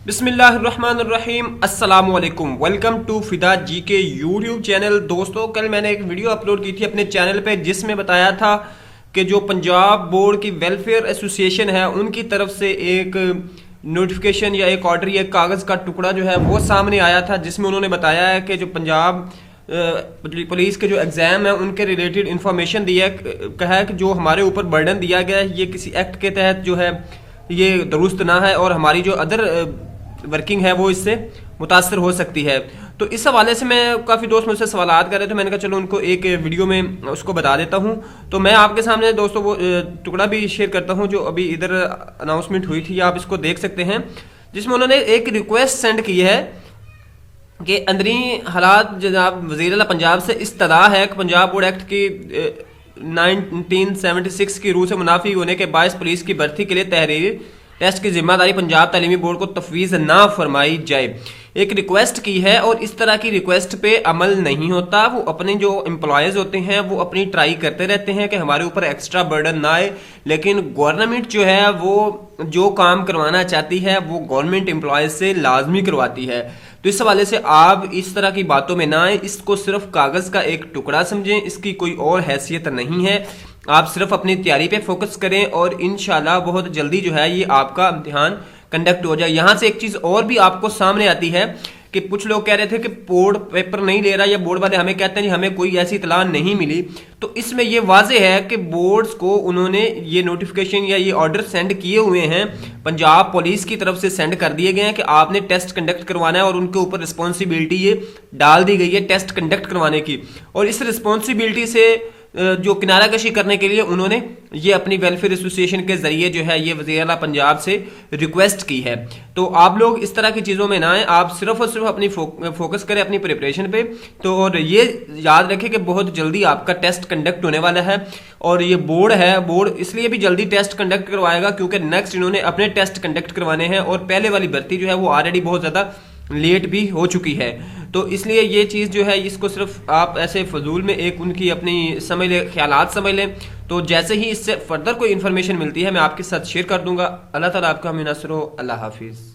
बिस्मिल्लाहिर्रहमानिर्रहीम अस्सलामुअलैकुम। Welcome to फिदा जी के यूट्यूब चैनल। दोस्तों, कल मैंने एक वीडियो अपलोड की थी अपने चैनल पे जिसमें बताया था कि जो पंजाब बोर्ड की वेलफेयर एसोसिएशन है उनकी तरफ से एक नोटिफिकेशन या एक ऑर्डर या एक कागज़ का टुकड़ा जो है वो सामने आया था, जिसमें उन्होंने बताया है कि जो पंजाब पुलिस के जो एग्ज़ाम है उनके रिलेटेड इंफॉर्मेशन दिया कहा है कि जो हमारे ऊपर बर्डन दिया गया है ये किसी एक्ट के तहत जो है ये दुरुस्त ना है और हमारी जो अदर वर्किंग है वो इससे मुतासर हो सकती है। तो इस हवाले से मैं काफ़ी दोस्त मुझसे सवालात कर रहे थे, मैंने कहा चलो उनको एक वीडियो में उसको बता देता हूँ। तो मैं आपके सामने दोस्तों वो टुकड़ा भी शेयर करता हूँ जो अभी इधर अनाउंसमेंट हुई थी, आप इसको देख सकते हैं, जिसमें उन्होंने एक रिक्वेस्ट सेंड की है कि अंदरी हालात जनाब वज़ीर आला पंजाब से इस्तदा है कि पंजाब बोर्ड एक्ट की 1976 की रूल से मुनाफी होने के बायस पुलिस की भर्ती के लिए तहरीरी टेस्ट की जिम्मेदारी पंजाब तालीमी बोर्ड को तफवीज़ ना फरमाई जाए। एक रिक्वेस्ट की है और इस तरह की रिक्वेस्ट पे अमल नहीं होता। वो अपने जो एम्प्लॉयज़ होते हैं वो अपनी ट्राई करते रहते हैं कि हमारे ऊपर एक्स्ट्रा बर्डन ना आए, लेकिन गवर्नमेंट जो है वो जो काम करवाना चाहती है वो गवर्नमेंट एम्प्लॉयज़ से लाजमी करवाती है। तो इस हवाले से आप इस तरह की बातों में ना आए, इसको सिर्फ कागज़ का एक टुकड़ा समझें, इसकी कोई और हैसियत नहीं है। आप सिर्फ अपनी तैयारी पे फोकस करें और इंशाल्लाह बहुत जल्दी जो है ये आपका इम्तिहान कंडक्ट हो जाए। यहाँ से एक चीज़ और भी आपको सामने आती है कि कुछ लोग कह रहे थे कि बोर्ड पेपर नहीं ले रहा या बोर्ड वाले हमें कहते हैं हमें कोई ऐसी इतला नहीं मिली। तो इसमें ये वाजे है कि बोर्ड्स को उन्होंने ये नोटिफिकेशन या ये ऑर्डर सेंड किए हुए हैं, पंजाब पुलिस की तरफ से सेंड कर दिए गए हैं कि आपने टेस्ट कंडक्ट करवाना है और उनके ऊपर रिस्पॉन्सिबिलिटी ये डाल दी गई है टेस्ट कंडक्ट करवाने की। और इस रिस्पॉन्सिबिलिटी से जो किनारा कशी करने के लिए उन्होंने ये अपनी वेलफेयर एसोसिएशन के जरिए जो है ये वज़ीर आला पंजाब से रिक्वेस्ट की है। तो आप लोग इस तरह की चीज़ों में ना आए, आप सिर्फ और सिर्फ अपनी फोकस करें अपनी प्रिपरेशन पे। तो और ये याद रखें कि बहुत जल्दी आपका टेस्ट कंडक्ट होने वाला है और ये बोर्ड है, बोर्ड इसलिए भी जल्दी टेस्ट कंडक्ट करवाएगा क्योंकि नेक्स्ट इन्होंने अपने टेस्ट कंडक्ट करवाने हैं और पहले वाली भर्ती जो है वो ऑलरेडी बहुत ज़्यादा लेट भी हो चुकी है। तो इसलिए ये चीज़ जो है इसको सिर्फ आप ऐसे फजूल में एक उनकी अपनी समझ लें, ख्यालात समझ लें। तो जैसे ही इससे फर्दर कोई इन्फॉर्मेशन मिलती है मैं आपके साथ शेयर कर दूंगा। अल्लाह ताला आपका हमें नसर हो। अल्लाह हाफिज़।